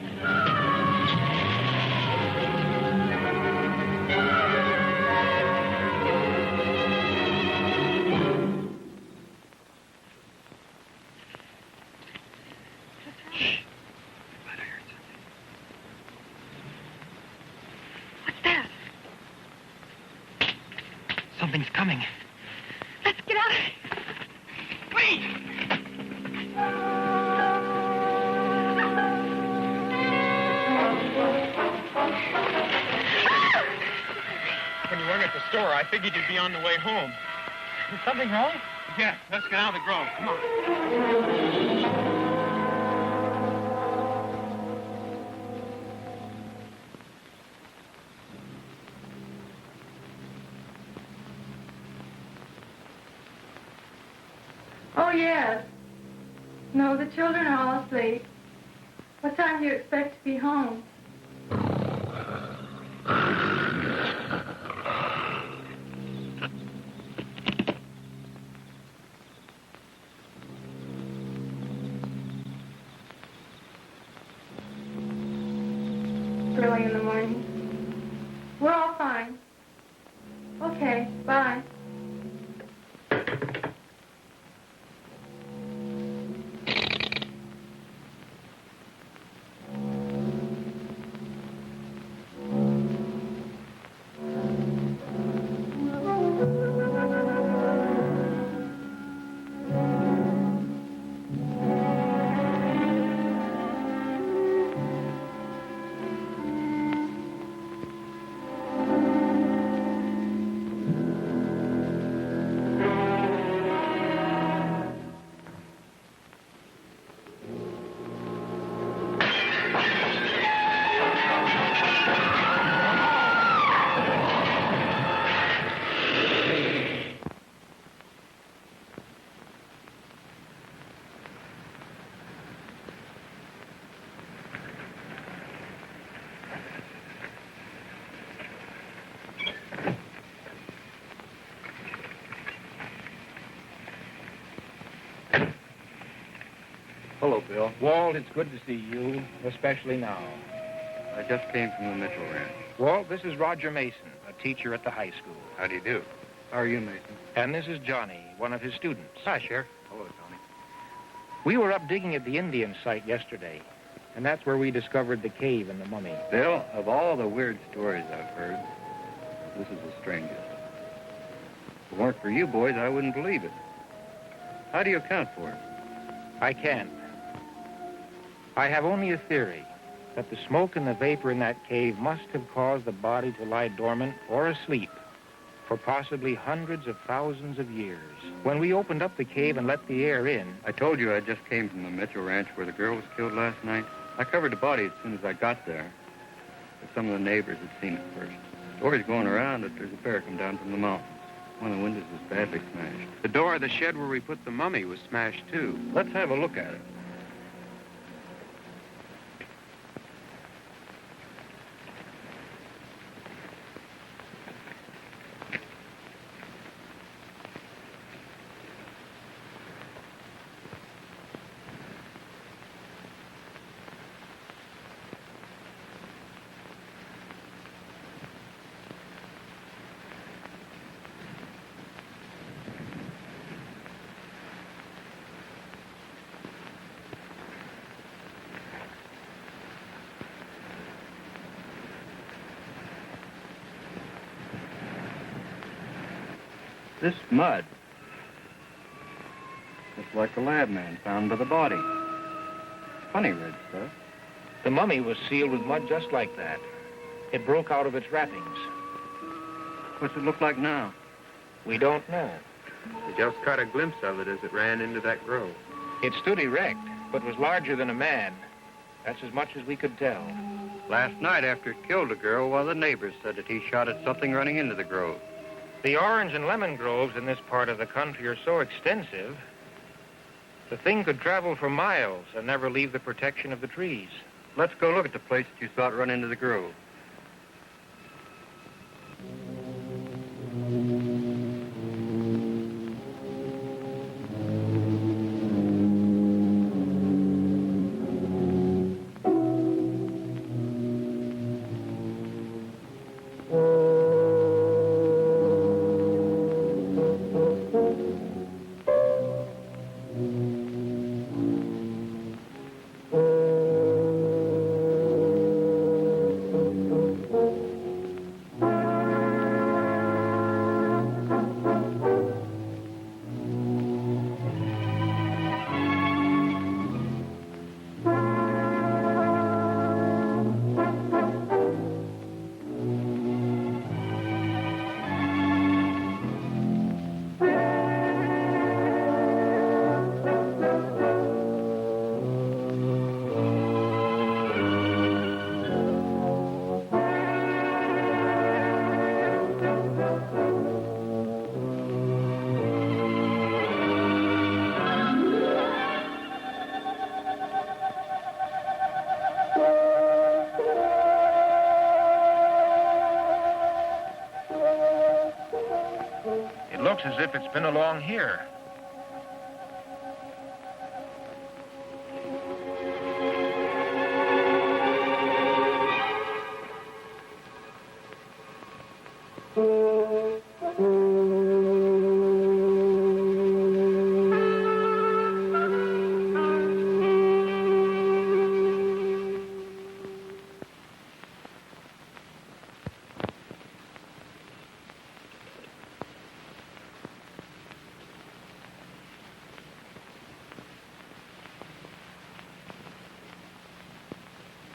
Something's coming. Let's get out. Wait! When you weren't at the store, I figured you'd be on the way home. Is something wrong? Yeah, let's get out of the grove. Come on. Oh, yes. No, the children are all asleep. What time do you expect to be home? Early in the morning. We're all fine. Okay, bye. Hello, Bill. Walt, it's good to see you, especially now. I just came from the Mitchell Ranch. Walt, this is Roger Mason, a teacher at the high school. How do you do? How are you, Mason? And this is Johnny, one of his students. Hi, Sheriff. Hello, Johnny. We were up digging at the Indian site yesterday, and that's where we discovered the cave and the mummy. Bill, of all the weird stories I've heard, this is the strangest. If it weren't for you boys, I wouldn't believe it. How do you account for it? I can't. I have only a theory that the smoke and the vapor in that cave must have caused the body to lie dormant or asleep for possibly hundreds of thousands of years. When we opened up the cave and let the air in... I told you I just came from the Mitchell Ranch where the girl was killed last night. I covered the body as soon as I got there, but some of the neighbors had seen it first. Stories going around that there's a bear come down from the mountains. One of the windows was badly smashed. The door of the shed where we put the mummy was smashed, too. Let's have a look at it. This mud, just like the lab man found by the body. Funny red stuff. The mummy was sealed with mud just like that. It broke out of its wrappings. What's it look like now? We don't know. We just caught a glimpse of it as it ran into that grove. It stood erect, but was larger than a man. That's as much as we could tell. Last night after it killed a girl, one of the neighbors said that he shot at something running into the grove. The orange and lemon groves in this part of the country are so extensive, the thing could travel for miles and never leave the protection of the trees. Let's go look at the place that you saw it run into the grove. It looks as if it's been along here.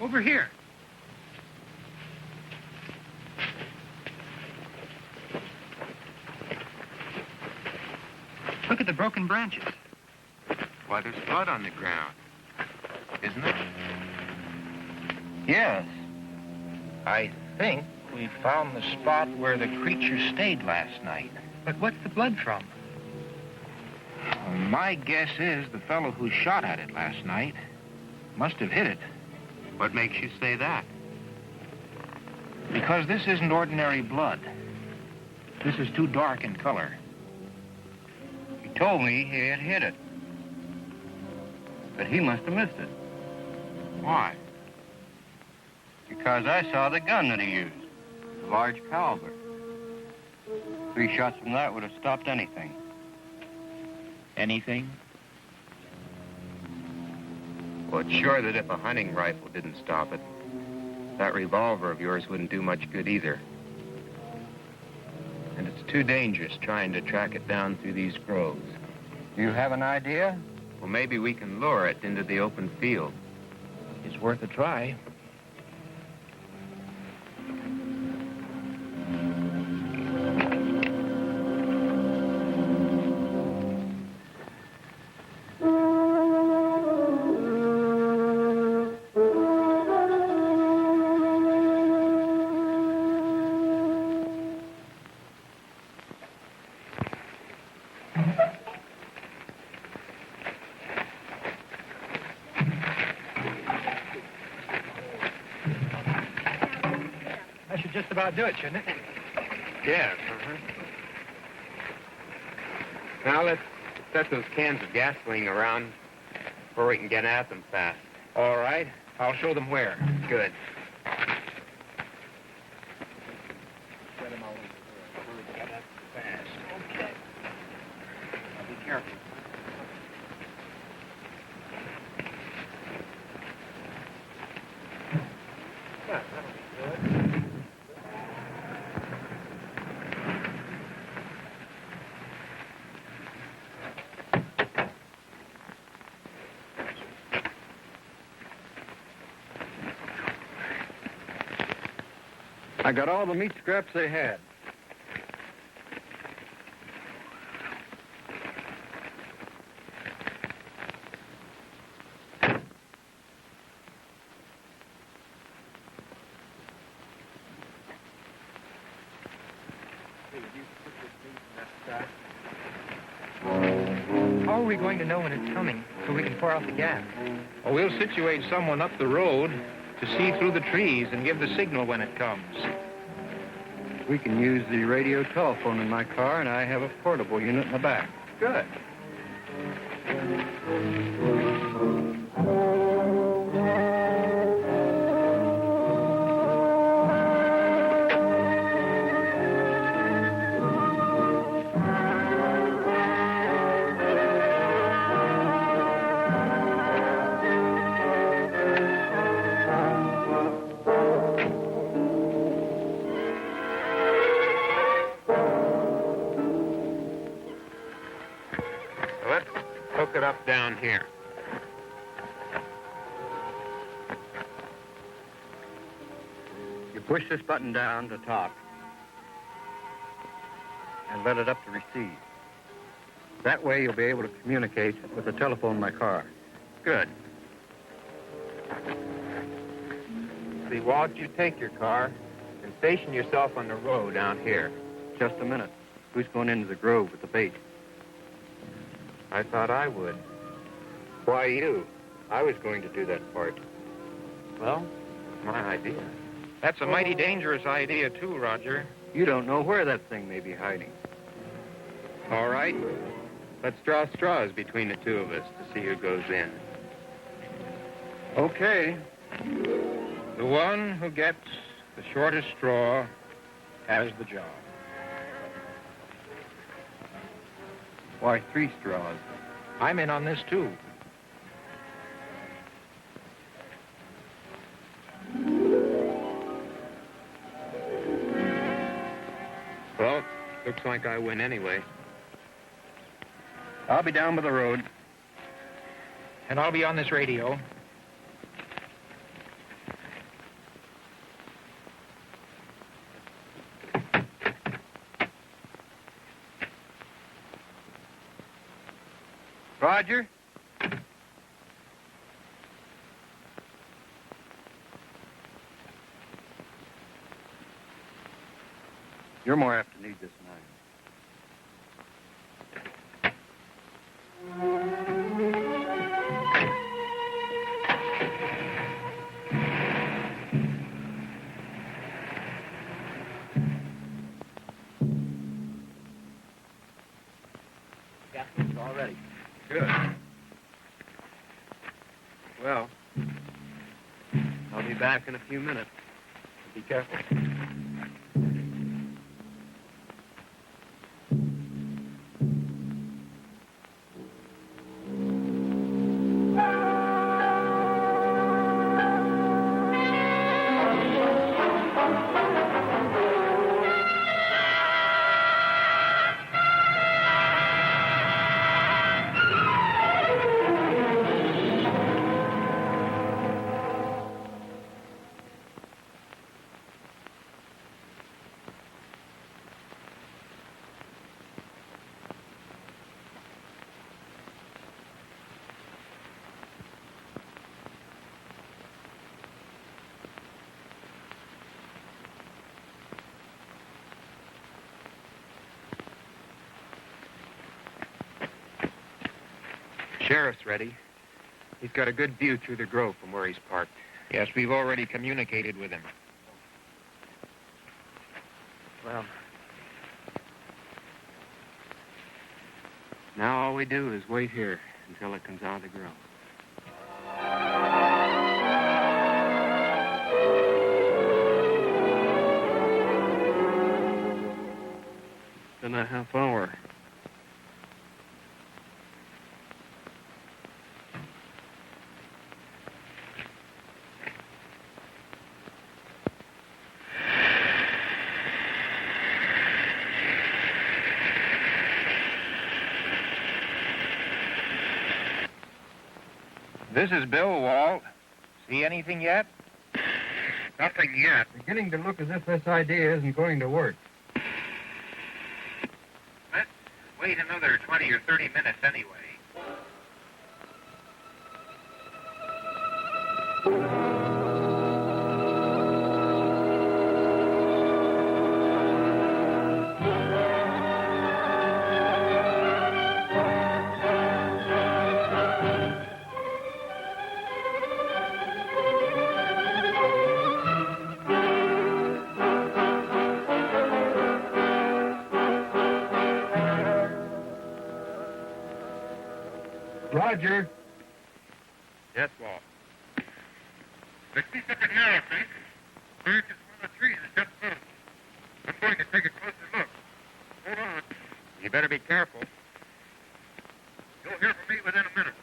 Over here. Look at the broken branches. Why, there's blood on the ground. Isn't there? Yes. I think we found the spot where the creature stayed last night. But what's the blood from? My guess is the fellow who shot at it last night must have hit it. What makes you say that? Because this isn't ordinary blood. This is too dark in color. He told me he had hit it. But he must have missed it. Why? Because I saw the gun that he used. A large caliber. 3 shots from that would have stopped anything. Anything? Well, it's sure that if a hunting rifle didn't stop it, that revolver of yours wouldn't do much good either. And it's too dangerous trying to track it down through these groves. You have an idea? Well, maybe we can lure it into the open field. It's worth a try. That should just about do it, shouldn't it? Yes, Now let's set those cans of gasoline around where we can get at them fast. All right. I'll show them where. Good. Okay. Now be careful. I got all the meat scraps they had. How are we going to know when it's coming so we can pour out the gas? Well, we'll situate someone up the road to see through the trees and give the signal when it comes. We can use the radio telephone in my car, and I have a portable unit in the back. Good. Let's hook it up down here. You push this button down to top and let it up to receive. That way you'll be able to communicate with the telephone in my car. Good. See, Walt, you take your car and station yourself on the road down here. Just a minute. Who's going into the grove with the bait? I thought I would. Why you? I was going to do that part. Well, it's my idea. That's a mighty dangerous idea, too, Roger. You don't know where that thing may be hiding. All right. Let's draw straws between the two of us to see who goes in. Okay. The one who gets the shortest straw has the job. Why 3 straws? I'm in on this, too. Well, looks like I win anyway. I'll be down by the road. And I'll be on this radio. Roger? You're more apt to need this than I Captain, it's all ready. Good. Well, I'll be back in a few minutes. Be careful. Sheriff's ready. He's got a good view through the grove from where he's parked. Yes, we've already communicated with him. Well, now all we do is wait here until it comes out of the grove. It's been a half hour. This is Bill, Walt. See anything yet? Nothing yet. Beginning to look as if this idea isn't going to work. Let's wait another 20 or 30 minutes anyway. Roger. Yes, Walt. Let's see something now, please. Where is one of the trees that's just moved? I'm going to take a closer look. Hold on. You better be careful. You'll hear from me within a minute.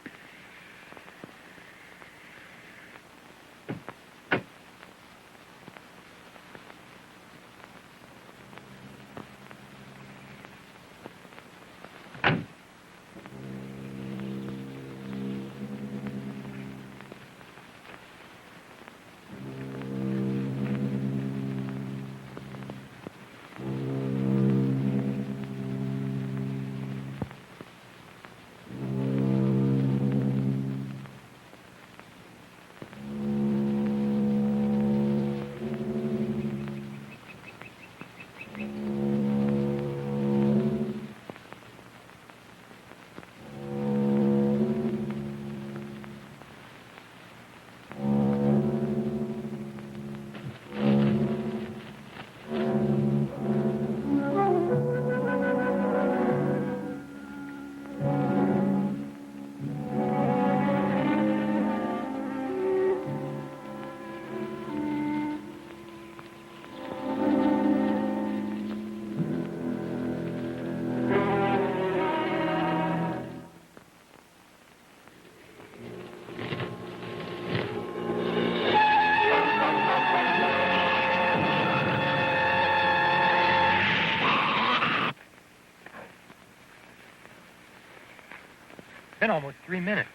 been almost 3 minutes.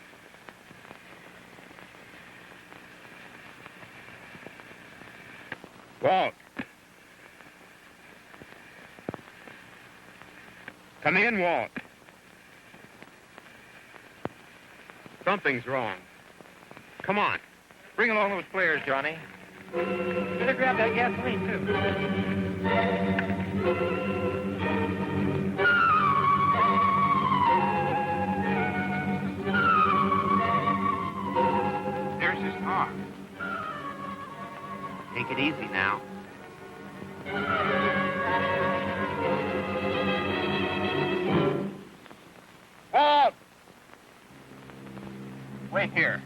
Walt. Come in, Walt. Something's wrong. Come on. Bring along those flares, Johnny. Better grab that gasoline, too. There's his car. Take it easy now. Walt! Wait here.